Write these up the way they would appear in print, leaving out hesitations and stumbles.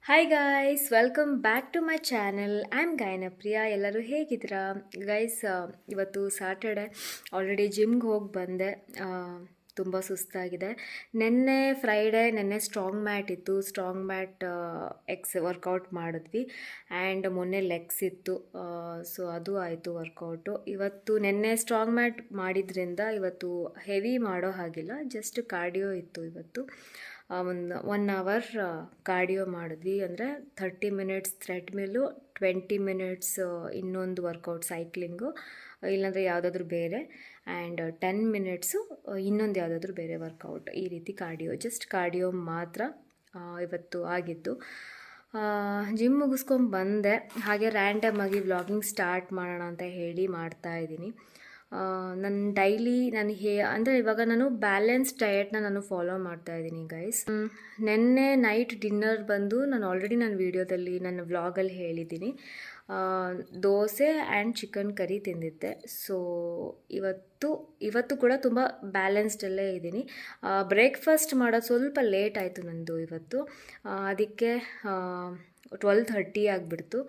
Hi guys, welcome back to my channel. I am Gayanapriya. ಎಲ್ಲರೂ ಹೇಗಿದ್ದೀರಾ guys? ಇವತ್ತು Saturday. Already ಜಿಮ್ಗೆ ಹೋಗಿ ಬಂದೆ. ತುಂಬ ಸುಸ್ತಾಗಿದೆ. ನೆನ್ನೆ ಸ್ಟ್ರಾಂಗ್ ಮ್ಯಾಟ್ ಇತ್ತು. ಸ್ಟ್ರಾಂಗ್ ಮ್ಯಾಟ್ ವರ್ಕೌಟ್ ಮಾಡಿದ್ವಿ. ಆ್ಯಂಡ್ ಮೊನ್ನೆ ಲೆಗ್ಸ್ ಇತ್ತು. ಸೊ ಅದು ಆಯಿತು ವರ್ಕೌಟು. ನೆನ್ನೆ ಸ್ಟ್ರಾಂಗ್ ಮ್ಯಾಟ್ ಮಾಡಿದ್ರಿಂದ ಇವತ್ತು ಹೆವಿ ಮಾಡೋ ಹಾಗಿಲ್ಲ, ಜಸ್ಟ್ ಕಾರ್ಡಿಯೋ ಇತ್ತು ಇವತ್ತು. ಒಂದು 1 ಅವರ್ ಕಾರ್ಡಿಯೋ ಮಾಡಿದ್ವಿ. ಅಂದರೆ 30 ಮಿನಿಟ್ಸ್ ಥ್ರೆಡ್ಮಿಲ್ಲು, 20 ಮಿನಿಟ್ಸ್ ಇನ್ನೊಂದು ವರ್ಕೌಟ್ ಸೈಕ್ಲಿಂಗು, ಇಲ್ಲಾಂದರೆ ಯಾವುದಾದ್ರೂ ಬೇರೆ, ಆ್ಯಂಡ್ 10 ಮಿನಿಟ್ಸು ಇನ್ನೊಂದು ಯಾವುದಾದ್ರೂ ಬೇರೆ ವರ್ಕೌಟ್. ಈ ರೀತಿ ಜಸ್ಟ್ ಕಾರ್ಡಿಯೋ ಮಾತ್ರ ಇವತ್ತು ಆಗಿದ್ದು. ಜಿಮ್ ಮುಗಿಸ್ಕೊಂಡು ಬಂದೆ. ಹಾಗೆ ರ್ಯಾಂಡಮ್ ಆಗಿ ವ್ಲಾಗಿಂಗ್ ಸ್ಟಾರ್ಟ್ ಮಾಡೋಣ ಅಂತ ಹೇಳಿ ಮಾಡ್ತಾಯಿದ್ದೀನಿ. ನನ್ನ ಡೈಲಿ ಅಂದರೆ ಇವಾಗ ನಾನು ಬ್ಯಾಲೆನ್ಸ್ ಡಯೆಟ್ನ ನಾನು ಫಾಲೋ ಮಾಡ್ತಾಯಿದ್ದೀನಿ ಗೈಸ್. ನೆನ್ನೆ ನೈಟ್ ಡಿನ್ನರ್ ಬಂದು ನಾನು ಆಲ್ರೆಡಿ ನನ್ನ ವೀಡಿಯೋದಲ್ಲಿ, ನನ್ನ ವ್ಲಾಗಲ್ಲಿ ಹೇಳಿದ್ದೀನಿ. ದೋಸೆ ಆ್ಯಂಡ್ ಚಿಕನ್ ಕರಿ ತಿಂದಿದ್ದೆ. ಸೊ ಇವತ್ತು ಕೂಡ ತುಂಬ ಬ್ಯಾಲೆನ್ಸ್ಡಲ್ಲೇ ಇದ್ದೀನಿ. ಬ್ರೇಕ್ಫಾಸ್ಟ್ ಮಾಡೋದು ಸ್ವಲ್ಪ ಲೇಟ್ ಆಯಿತು ನಂದು ಇವತ್ತು. ಅದಕ್ಕೆ 12:30 ಆಗಿಬಿಡ್ತು.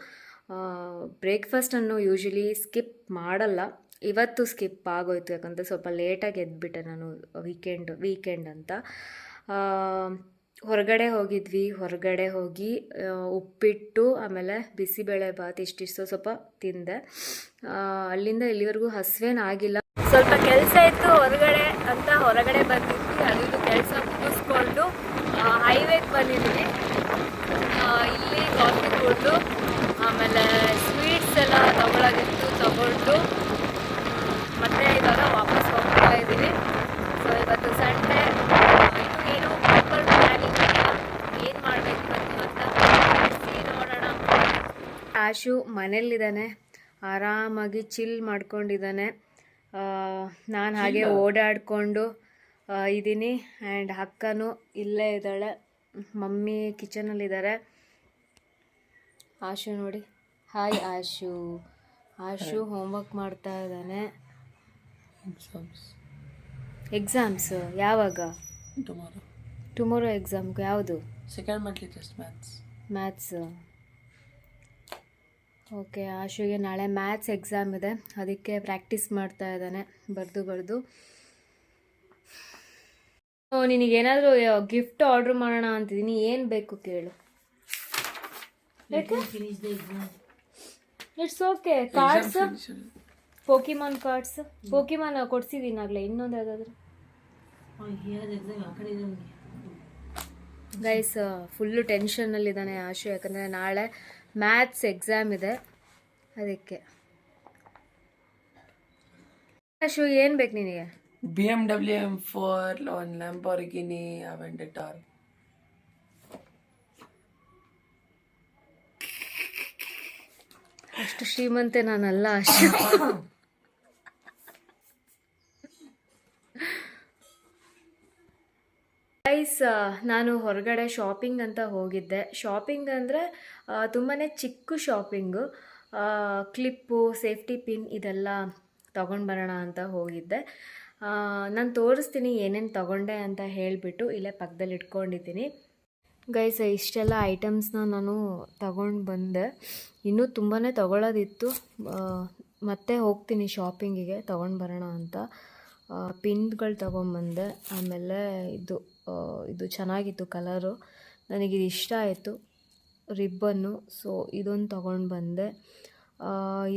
ಬ್ರೇಕ್ಫಾಸ್ಟನ್ನು ಯೂಶ್ವಲಿ ಸ್ಕಿಪ್ ಮಾಡಲ್ಲ, ಇವತ್ತು ಸ್ಕಿಪ್ ಆಗೋಯ್ತು. ಯಾಕಂದರೆ ಸ್ವಲ್ಪ ಲೇಟಾಗಿ ಎದ್ಬಿಟ್ಟೆ ನಾನು, ವೀಕೆಂಡ್ ಅಂತ. ಹೊರಗಡೆ ಹೋಗಿ ಉಪ್ಪಿಟ್ಟು ಆಮೇಲೆ ಬಿಸಿಬೇಳೆ ಬಾತ್ ಇಷ್ಟಿಷ್ಟು ಸ್ವಲ್ಪ ತಿಂದೆ. ಅಲ್ಲಿಂದ ಇಲ್ಲಿವರೆಗೂ ಹಸಿವೇನಾಗಿಲ್ಲ. ಸ್ವಲ್ಪ ಕೆಲಸ ಇತ್ತು ಹೊರಗಡೆ ಬಂದಿದ್ವಿ. ಅದು ಕೆಲಸ ಮುಗಿಸ್ಕೊಂಡು ಹೈವೇಗೆ ಬಂದಿದ್ವಿ. ಇಲ್ಲಿ ಕಾಫಿ ಕುಡಿದು ಆಮೇಲೆ ಸ್ವೀಟ್ಸ್ ಎಲ್ಲ ತಗೊಂಡು ಮತ್ತೆ ಇವಾಗ ವಾಪಸ್ ಹೋಗ್ತಾ ಇದ್ದೀವಿ. ಸೊ ಇವತ್ತು ಸಂಡೇ, ಏನು ಪ್ರಾಪರ್ ಪ್ಲ್ಯಾನಿಂಗ್ ಇಲ್ಲ, ಏನು ಮಾಡಬೇಕು ಅಂತ ನೋಡೋಣ. ಆಶು ಮನೇಲಿದ್ದಾನೆ, ಆರಾಮಾಗಿ ಚಿಲ್ ಮಾಡ್ಕೊಂಡಿದ್ದಾನೆ. ನಾನು ಹಾಗೆ ಓಡಾಡಿಕೊಂಡು ಇದ್ದೀನಿ. ಆ್ಯಂಡ್ ಅಕ್ಕನೂ ಇಲ್ಲೇ ಇದ್ದಾಳೆ, ಮಮ್ಮಿ ಕಿಚನಲ್ಲಿದ್ದಾರೆ. ಆಶು ನೋಡಿ, ಹಾಯ್ ಆಶು ಹೋಮ್ವರ್ಕ್ ಮಾಡ್ತಾ ಇದ್ದಾನೆ. ಎಕ್ಸಾಮ್ಸ್ ಯಾವಾಗ? Tomorrow exam. ಯಾವುದು? Second monthly test maths. Okay, ಆಶುಗೆ ನಾಳೆ ಮ್ಯಾಥ್ಸ್ ಎಕ್ಸಾಮ್ ಇದೆ, ಅದಕ್ಕೆ ಪ್ರಾಕ್ಟೀಸ್ ಮಾಡ್ತಾ ಇದ್ದಾನೆ ಬರೆದು. ನಿನಗೇನಾದರೂ ಗಿಫ್ಟ್ ಆರ್ಡ್ರ್ ಮಾಡೋಣ ಅಂತಿದ್ದೀನಿ. ಏನು ಬೇಕು ಕೇಳು. It's okay. ಕಾರ್ಡ್ಸ್, ಪೋಕಿಮಾನ್ ಕಾರ್ಡ್ಸ್, ಪೋಕಿಮಾನ್ ಕೊಡ್ಸಿದ್ದೀನಿ ಆಗಲೇ. ಇನ್ನೊಂದು ಯಾವುದಾದ್ರು ಗೈಸ್, ಫುಲ್ಲು ಟೆನ್ಷನ್ನಲ್ಲಿದ್ದಾನೆ ಆಶು. ಯಾಕಂದರೆ ನಾಳೆ ಮ್ಯಾಥ್ಸ್ ಎಕ್ಸಾಮ್ ಇದೆ, ಅದಕ್ಕೆ. ಆಶು, ಏನು ಬೇಕು ನಿನಗೆ? BMW M4, ಒಂದು Lamborghini Aventador. ಅಷ್ಟು ಶ್ರೀಮಂತೆ ನಾನಲ್ಲ ಆಶು. ಗೈಸ್, ನಾನು ಹೊರಗಡೆ ಶಾಪಿಂಗ್ ಅಂತ ಹೋಗಿದ್ದೆ. ಶಾಪಿಂಗ್ ಅಂದರೆ ತುಂಬಾ ಚಿಕ್ಕ ಶಾಪಿಂಗು. ಕ್ಲಿಪ್ಪು, ಸೇಫ್ಟಿ ಪಿನ್ ಇದೆಲ್ಲ ತೊಗೊಂಡು ಬರೋಣ ಅಂತ ಹೋಗಿದ್ದೆ. ನಾನು ತೋರಿಸ್ತೀನಿ ಏನೇನು ತೊಗೊಂಡೆ ಅಂತ ಹೇಳಿಬಿಟ್ಟು ಇಲ್ಲೇ ಪಕ್ಕದಲ್ಲಿ ಇಟ್ಕೊಂಡಿದ್ದೀನಿ. ಗೈಸ್, ಇಷ್ಟೆಲ್ಲ ಐಟಮ್ಸ್ನ ನಾನು ತಗೊಂಡು ಬಂದೆ. ಇನ್ನೂ ತುಂಬಾ ತೊಗೊಳ್ಳೋದಿತ್ತು. ಮತ್ತೆ ಹೋಗ್ತೀನಿ ಶಾಪಿಂಗಿಗೆ, ತೊಗೊಂಡು ಬರೋಣ ಅಂತ. ಪಿನ್ಗಳು ತೊಗೊಂಬಂದೆ. ಆಮೇಲೆ ಇದು ಚೆನ್ನಾಗಿತ್ತು ಕಲರು, ನನಗಿದು ಇಷ್ಟ ಆಯಿತು, ರಿಬ್ಬನ್ನು. ಸೊ ಇದೊಂದು ತೊಗೊಂಡು ಬಂದೆ.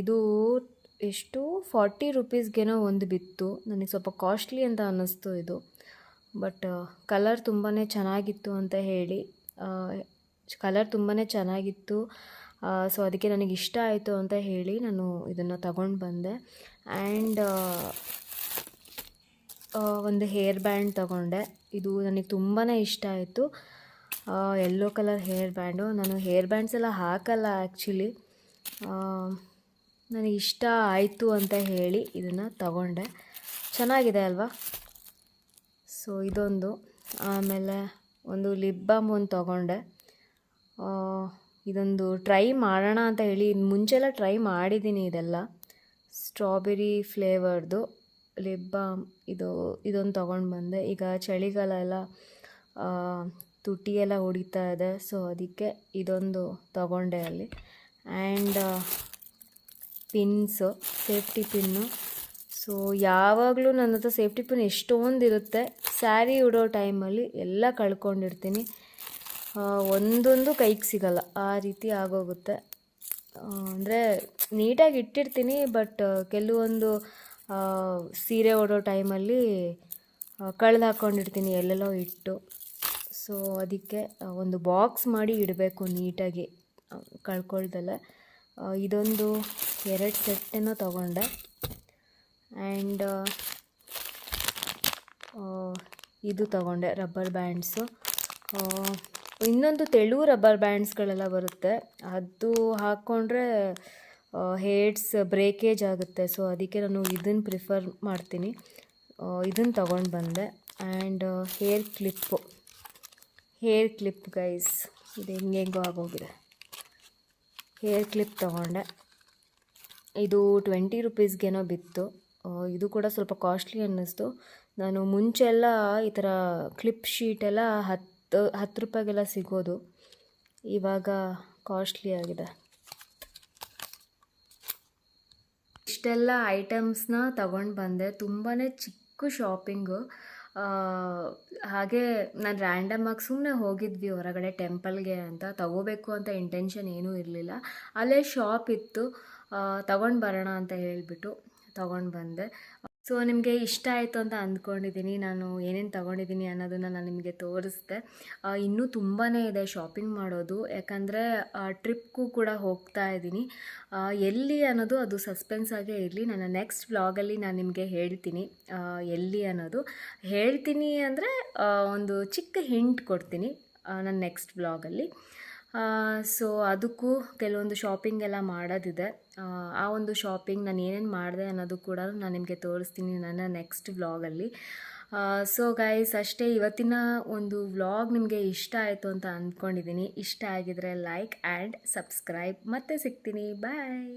ಇದು ಎಷ್ಟು 40 ರುಪೀಸ್ಗೇನೋ ಒಂದು ಬಿತ್ತು. ನನಗೆ ಸ್ವಲ್ಪ ಕಾಸ್ಟ್ಲಿ ಅಂತ ಅನ್ನಿಸ್ತು ಇದು. ಬಟ್ ಕಲರ್ ತುಂಬಾ ಚೆನ್ನಾಗಿತ್ತು ಅಂತ ಹೇಳಿ, ಸೊ ಅದಕ್ಕೆ ನನಗೆ ಇಷ್ಟ ಆಯಿತು ಅಂತ ಹೇಳಿ ನಾನು ಇದನ್ನು ತಗೊಂಡು ಬಂದೆ. ಆ್ಯಂಡ್ ಒಂದು ಹೇರ್ ಬ್ಯಾಂಡ್ ತಗೊಂಡೆ. ಇದು ನನಗೆ ತುಂಬಾ ಇಷ್ಟ ಆಯಿತು, ಯೆಲ್ಲೋ ಕಲರ್ ಹೇರ್ ಬ್ಯಾಂಡು. ನಾನು ಹೇರ್ ಬ್ಯಾಂಡ್ಸ್ ಎಲ್ಲ ಹಾಕಲ್ಲ ಆ್ಯಕ್ಚುಲಿ, ನನಗೆ ಇಷ್ಟ ಆಯಿತು ಅಂತ ಹೇಳಿ ಇದನ್ನು ತಗೊಂಡೆ. ಚೆನ್ನಾಗಿದೆ ಅಲ್ವಾ? ಸೊ ಇದೊಂದು. ಆಮೇಲೆ ಒಂದು ಲಿಪ್ ಬಾಮ್ ಒಂದು ತೊಗೊಂಡೆ. ಇದೊಂದು ಟ್ರೈ ಮಾಡೋಣ ಅಂತ ಹೇಳಿ, ಮುಂಚೆಲ್ಲ ಟ್ರೈ ಮಾಡಿದ್ದೀನಿ ಇದೆಲ್ಲ. ಸ್ಟ್ರಾಬೆರಿ ಫ್ಲೇವರ್ದು ಲಿಪ್ ಬಾಮ್ ಇದೊಂದು ತೊಗೊಂಡು ಬಂದೆ. ಈಗ ಚಳಿಗಾಲ ಎಲ್ಲ ತುಟಿ ಎಲ್ಲ ಹೊಡಿತಾ ಇದೆ. ಸೊ ಅದಕ್ಕೆ ಇದೊಂದು ತಗೊಂಡೆ ಅಲ್ಲಿ. And pins, safety pin. So ಯಾವಾಗಲೂ ನನ್ನ ಹತ್ರ ಸೇಫ್ಟಿ ಪಿನ್ ಎಷ್ಟೊಂದು ಇರುತ್ತೆ. ಸ್ಯಾರಿ ಉಡೋ ಟೈಮಲ್ಲಿ ಎಲ್ಲ ಕಳ್ಕೊಂಡಿರ್ತೀನಿ, ಒಂದೊಂದು ಕೈಗೆ ಸಿಗಲ್ಲ, ಆ ರೀತಿ ಆಗೋಗುತ್ತೆ. ಅಂದರೆ ನೀಟಾಗಿ ಇಟ್ಟಿರ್ತೀನಿ, ಬಟ್ ಕೆಲವೊಂದು ಸೀರೆ ಉಡೋ ಟೈಮಲ್ಲಿ ಕಳೆದು ಹಾಕ್ಕೊಂಡಿರ್ತೀನಿ ಎಲ್ಲೆಲ್ಲೋ ಇಟ್ಟು. ಸೊ ಅದಕ್ಕೆ ಒಂದು ಬಾಕ್ಸ್ ಮಾಡಿ ಇಡಬೇಕು ನೀಟಾಗಿ, ಕಳ್ಕೊಳ್ದಲ್ಲ. ಇದೊಂದು 2 ಸೆಟ್ಟನ್ನು ತಗೊಂಡೆ. ಆ್ಯಂಡ್ ಇದು ತಗೊಂಡೆ, ರಬ್ಬರ್ ಬ್ಯಾಂಡ್ಸು. ಇನ್ನೊಂದು ತೆಳು ರಬ್ಬರ್ ಬ್ಯಾಂಡ್ಸ್ಗಳೆಲ್ಲ ಬರುತ್ತೆ, ಅದು ಹಾಕ್ಕೊಂಡ್ರೆ ಹೇರ್ಸ್ ಬ್ರೇಕೇಜ್ ಆಗುತ್ತೆ. ಸೊ ಅದಕ್ಕೆ ನಾನು ಇದನ್ನು ಪ್ರಿಫರ್ ಮಾಡ್ತೀನಿ. ಇದನ್ನು ತಗೊಂಡು ಬಂದೆ. ಆ್ಯಂಡ್ ಹೇರ್ ಕ್ಲಿಪ್ ಗೈಸ್, ಇದು ಹೆಂಗೆಂಗೋ ಆಗೋಗಿದೆ. ಹೇರ್ ಕ್ಲಿಪ್ ತಗೊಂಡೆ. ಇದು 20 ರುಪೀಸ್ಗೇನೋ ಬಿತ್ತು. ಇದು ಕೂಡ ಸ್ವಲ್ಪ ಕಾಸ್ಟ್ಲಿ ಅನ್ನಿಸ್ತು. ನಾನು ಮುಂಚೆ ಎಲ್ಲ ಈ ಥರ ಕ್ಲಿಪ್ ಶೀಟೆಲ್ಲ 10 ರೂಪಾಯಿಗೆಲ್ಲ ಸಿಗೋದು, ಇವಾಗ ಕಾಸ್ಟ್ಲಿ ಆಗಿದೆ. ಇಷ್ಟೆಲ್ಲ ಐಟಮ್ಸ್ನ ತಗೊಂಡು ಬಂದೆ. ತುಂಬಾ ಚಿಕ್ಕ ಶಾಪಿಂಗು. ಹಾಗೆ ನಾನು ರ್ಯಾಂಡಮಾಗಿ ಸುಮ್ಮನೆ ಹೋಗಿದ್ವಿ ಹೊರಗಡೆ ಟೆಂಪಲ್ಗೆ ಅಂತ, ತಗೋಬೇಕು ಅಂತ ಇಂಟೆನ್ಷನ್ ಏನೂ ಇರಲಿಲ್ಲ. ಅಲ್ಲೇ ಶಾಪ್ ಇತ್ತು, ತಗೊಂಡು ಬರೋಣ ಅಂತ ಹೇಳಿಬಿಟ್ಟು ತಗೊಂಡು ಬಂದೆ. ಸೊ ನಿಮಗೆ ಇಷ್ಟ ಆಯಿತು ಅಂತ ಅಂದ್ಕೊಂಡಿದ್ದೀನಿ. ನಾನು ಏನೇನು ತಗೊಂಡಿದ್ದೀನಿ ಅನ್ನೋದನ್ನು ನಾನು ನಿಮಗೆ ತೋರಿಸ್ದೆ. ಇನ್ನೂ ತುಂಬಾ ಇದೆ ಶಾಪಿಂಗ್ ಮಾಡೋದು, ಯಾಕಂದರೆ ಟ್ರಿಪ್ಗೂ ಕೂಡ ಹೋಗ್ತಾ ಇದ್ದೀನಿ. ಎಲ್ಲಿ ಅನ್ನೋದು ಅದು ಸಸ್ಪೆನ್ಸ್ ಆಗೇ ಇರಲಿ. ನನ್ನ ನೆಕ್ಸ್ಟ್ ವ್ಲಾಗಲ್ಲಿ ನಾನು ನಿಮಗೆ ಹೇಳ್ತೀನಿ ಎಲ್ಲಿ ಅನ್ನೋದು. ಹೇಳ್ತೀನಿ ಅಂದರೆ ಒಂದು ಚಿಕ್ಕ ಹಿಂಟ್ ಕೊಡ್ತೀನಿ ನನ್ನ ನೆಕ್ಸ್ಟ್ ವ್ಲಾಗಲ್ಲಿ. ಸೊ ಅದಕ್ಕೂ ಕೆಲವೊಂದು ಶಾಪಿಂಗ್ ಎಲ್ಲ ಮಾಡೋದಿದೆ. ಆ ಒಂದು ಶಾಪಿಂಗ್ ನಾನು ಏನೇನು ಮಾಡಿದೆ ಅನ್ನೋದು ಕೂಡ ನಾನು ನಿಮಗೆ ತೋರಿಸ್ತೀನಿ ನನ್ನ ನೆಕ್ಸ್ಟ್ ವ್ಲಾಗಲ್ಲಿ. ಸೊ ಗೈಸ್, ಅಷ್ಟೇ. ಇವತ್ತಿನ ಒಂದು ವ್ಲಾಗ್ ನಿಮಗೆ ಇಷ್ಟ ಆಯಿತು ಅಂತ ಅಂದ್ಕೊಂಡಿದ್ದೀನಿ. ಇಷ್ಟ ಆಗಿದರೆ ಲೈಕ್ ಆ್ಯಂಡ್ ಸಬ್ಸ್ಕ್ರೈಬ್. ಮತ್ತೆ ಸಿಗ್ತೀನಿ, ಬಾಯ್.